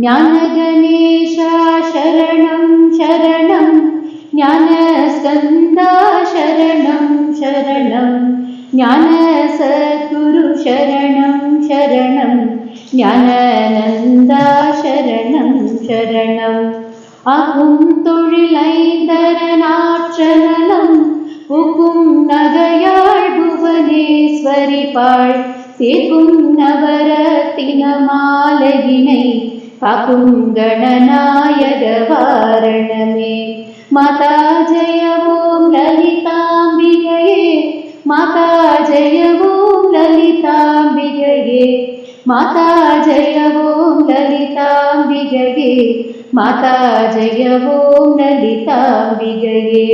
ज्ञानगणेशा शरणं शरणं ज्ञानस्कन्दा शरणं शरणं ज्ञानसद्गुरु शरणं शरणं ज्ञानानन्दा शरणं शरणम् அகும் தொழிலைந்தரனாற்றநலம் புகும் நகையாள் புவனேஸ்வரி பாள் சேர்க்கும் நவரத்தின மாலையினை காக்கும் கணநாயக வாரணமே. மாதா ஜெய ஓம் லலிதாம்பிகையே, மாதா ஜெய ஓம் லலிதாம்பிகையே, மாதா ஜெய ஓம் லலிதாம்பிகையே, மாதா ஜெய ஓம் லலிதாம்பிகையே.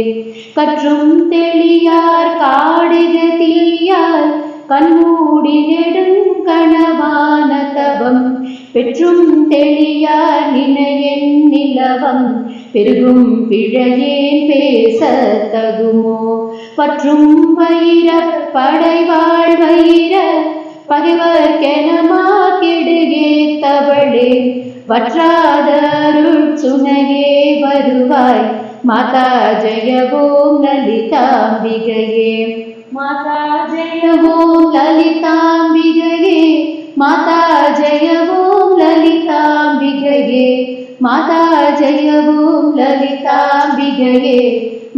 கற்றும் தெளியார் காடிகதியார் கண்மூடி நெடும் கணவான தவம் பெற்றும் தெளியார் நினையன் நிலவம் பெருகும் பிழையேன் பேச தகுமோ. பற்றும் வைர படைவாழ் வைர பகைவர் கெனமா கெடுகே தவளே வற்றாத அருள் சுனையே வருவாய். மாதா ஜெய ஓம் லலிதாம்பிகையே, மாதா ஜெய ஓம் லலிதாம்பிகையே, மாதா ஜெய ஓம் லலிதாம்பிகையே, மாதா ஜெய ஓம் லலிதாம்பிகையே,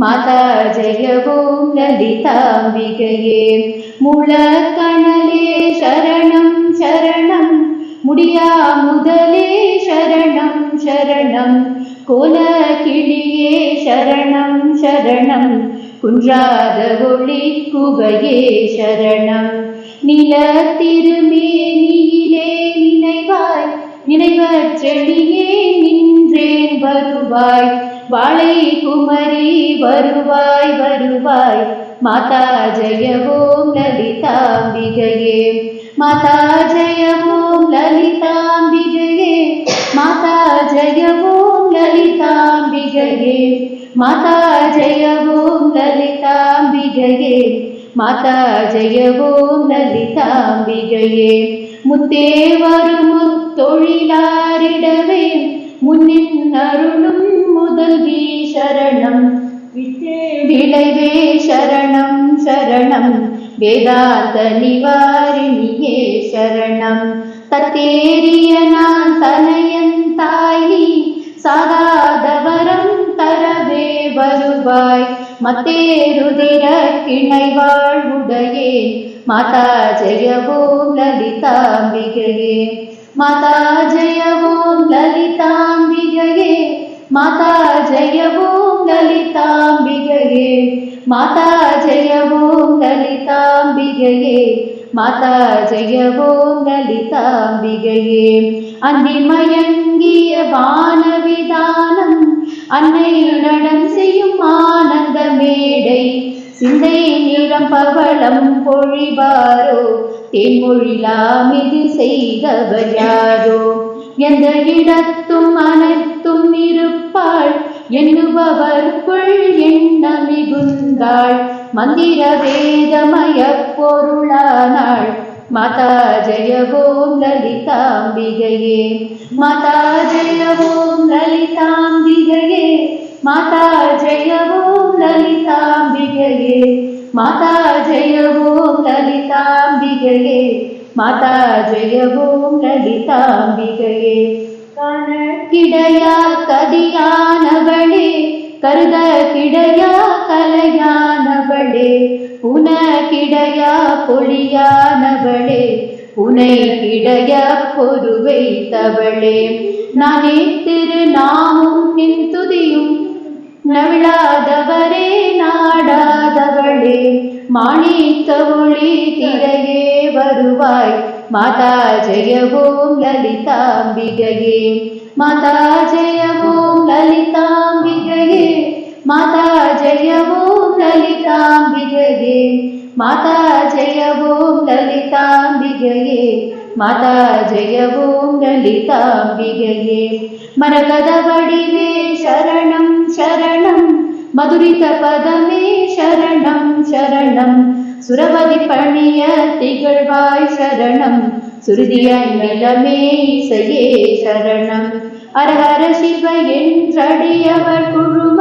மாதா ஜெய ஓம் லலிதாம்பிகையே. முளக்கணலே சரணம் சரணம் முடியா முதலே சரணம் சரணம் கோல கிளியே சரணம் சரணம் குன்றாத ஒளி குவையே சரணம். நில திருமேனியிலே நினைவாய் நினைவற்றெளியே நின்றேன் வருவாய். வாழை குமரி வருவாய் வருவாய். மாதா ஜெய ஓம் லலிதாம்பிகையே, மாதா ஜெய ஓம் லலிதாம்பிகையே, மாதா ஜெய ஓம் லலிதாம்பிகையே, மாதா ஜெய ஓம் லலிதாம்பிகையே, மாதா ஜெய ஓம் லலிதாம்பிகையே. முத்தே வரும் முத்தொழிலாரிடவே முன்னின் அருளும் முதல்வி சரணம் விட்டே விளைவே சரணம் சரணம் வேதாந்த நிவாரிணியே சரணம். தத்தேறிய நான் தனையன் தாயி சாகாதவரம் தரவே வருவாய். மத்தேருதிர கிணை வாழ்வுடையே மாதா ஜெய ஓம் லலிதாம்பிகையே, மாதா ஜெய ஓம் லலிதாம்பிகையே, மாதா ஜெய ஓம் லலிதாம்பிகையே, மாதா ஜெய ஓம் லலிதாம்பிகையே, மாதா ஜெய ஓம் லலிதாம்பிகையே. அந்திமயங்கிய வானவிதானம் அன்னை நடம் செய்யும் ஆனந்த மேடை சிந்தை நிறம் பவளம் பொழிவாரோ தேன்மொழிலாம் இது செய்தவர் யாரோ. எந்த இடத்தும் அனைத்தும் இருப்பாள் எண்ணுபவர்க்குள் எண்ண மிகுந்தாள். மந்திர வேதமய பொருளானாள். மாதா ஜெய ஓம் லலிதாம்பிகையே, மாதா ஜெய ஓம் லலிதாம்பிகையே, மாதா ஜெய ஓம் லலிதாம்பிகையே, மாதா ஜெய ஓம் லலிதாம்பிகையே, மாதா ஜெய ஓம் லலிதாம்பிகையே. கணக்கிடையா கதியானவளே கருத கிடையா கலையானவளே புனக்கிடையா பொழியானவளே புனை கிடைய பொருவை தவளே. நானே திருநாமும் நின் துதியும் நவிழாதவரே நாடாதவளே மாணிக்க ஒளி திரையே வருவாய். மாதா ஜெய ஓம் லலிதாம்பிகையே, மாதா ஜெய ஓம் லலிதாம்பிகையே, மாதா ஜெய ஓம் லலிதாம்பிகையே, மாதா ஜெய ஓம் லலிதாம்பிகையே, மாதா ஜெய ஓம் லலிதாம்பிகையே. மரகத வடிவே சரணம் சரணம் மதுரித பதமே சரணம் சரணம் சுரவதி பணிய திகழ்வாய் சரணம் சுருதியாய் நிலமே இசையே சரணம். அரஹர சிவ என்றடியவர் குழும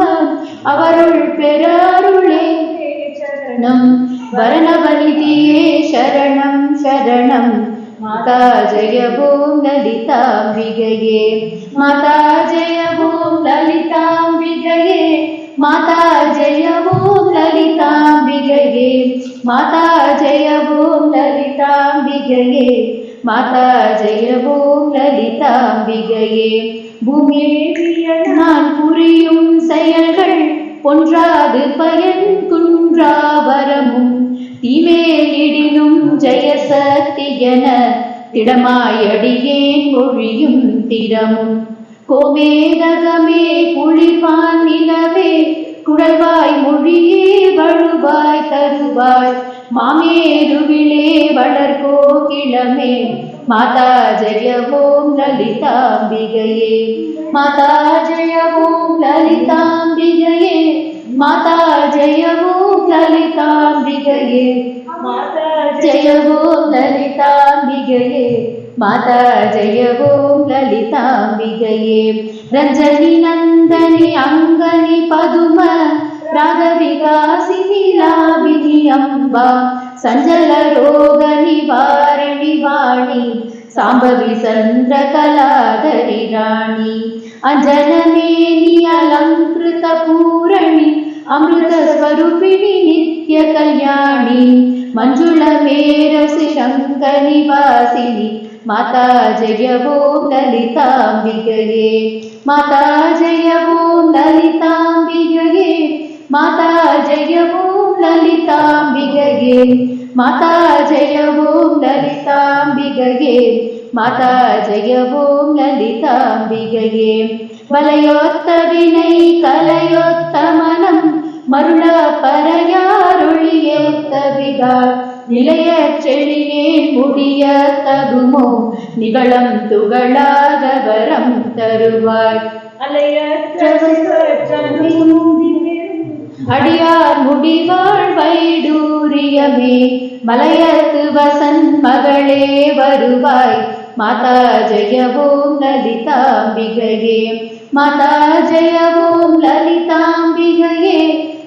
அவருள் பெற அருளே சரணம். வரணவனிதியே சரணம் சரணம். மாதா ஜெய ஓம் லலிதாம்பிகையே. மாதா ஜெய ஓம் லலிதாம்பிகையே. மாதா ஜெய ஓம் லலிதாம்பிகையே. மாதா ஜெய ஓம் லலிதாம்பிகையே. மாதா ஜெய ஓம் லலிதாம்பிகையே. பூமியே நான் புரியும் செயல்கள் ஒன்றாது பயன் குன்றா வரமும் தீமேலிடினும் ஜெய சக்தியென திடமாயடியேன் மொழியும் திறமும். கோமேதகமே குளிர்வான் நிலவே குழல்வாய் மொழியே வழுவாய் தருவாய் மாமேருவிலே வளர்கோகிளமே. மாதா ஜெய ஓம் லலிதாம்பிகையே. மாதா ஜெய ஓம் லலிதாம்பிகையே. மாதா ஜெய ஓம் லலிதாம்பிகையே. மாதா ஜெய ஓம் லலிதாம்பிகையே. மாதா ஜெய ஓம் லலிதாம்பிகையே. ரஞ்சனி நந்தனி அங்கனி பதும ராக விகாசினி லாபினி அம்பா சஞ்சல ரோக நிவாரணி வாணி சாம்பவி சந்திர கலாதரி ராணி. ಅಂಜನಮೇನಿ ಅಲಂಕೃತ ಪೂರಣಿ ಅಮೃತ ಸ್ವರೂಪಿಣಿ ನಿತ್ಯ ಕಲ್ಯಾಣಿ ಮಂಜುಳ ಮೇರಸಿ ಶಂಕ ನಿವಾಸಿನಿ. ಮಾತಾ ಜಯ ಓಂ ಲಲಿತಾಂಬಿಗೆಯೇ. ಮಾತಾ ಜಯ ಓಂ ಲಲಿತಾಂಬಿಗೆಯೇ. ಮಾತಾ ಜಯ ಓಂ ಲಲಿತಾಂಬಿಗೆಯೇ. ಮಾತಾ ಜಯ ಓಂ ಲಲಿತಾಂಬಿಗೆಯೇ. ಮಾತಾ ಜಯ ಓಂ ಲಲಿತಾಂಬಿಗೆಯೇ. வலையொத்த வினை கலையொத்த மனம் மருள பறையாரொழியொத்த விகார் நிலைய செழியே முடிய தகுமோ நிகழம் துகளாக வரம் தருவாய். அடியார் முடிவாழ் வைடூரியமே மலையத்து வசன் மகளே வருவாய். மாதா ஜெய ஓம் லலிதாம்பிகையே. மாதா ஜெய ஓம் லலிதாம்பிகையே.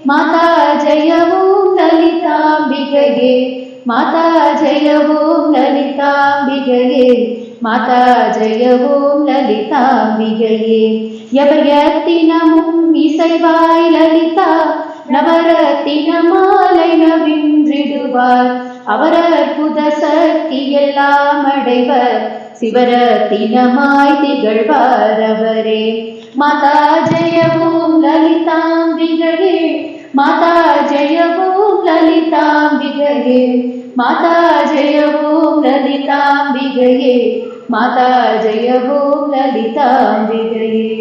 மாதா ஜெய ஓம் லலிதாம்பிகையே. மாதா ஜெய ஓம் லலிதாம்பிகையே. மாதா ஜெய ஓம் லலிதாம்பிகையே. எவயத்தினமும் இசைவாய் லலிதா நவரத்தின மாலை நவின்றிடுவார். அவர் அற்புத சக்தி எல்லாம் அடைவர் சிவரத்தினமாய் திகழ்வார் அவரே. மாதா ஜெய ஓம் லலிதாம்பிகையே. மாதா ஜெய ஓம் லலிதாம்பிகையே. மாதா ஜெய ஓம் லலிதாம்பிகையே. மாதா ஜெய ஓம் லலிதாம்பிகையே.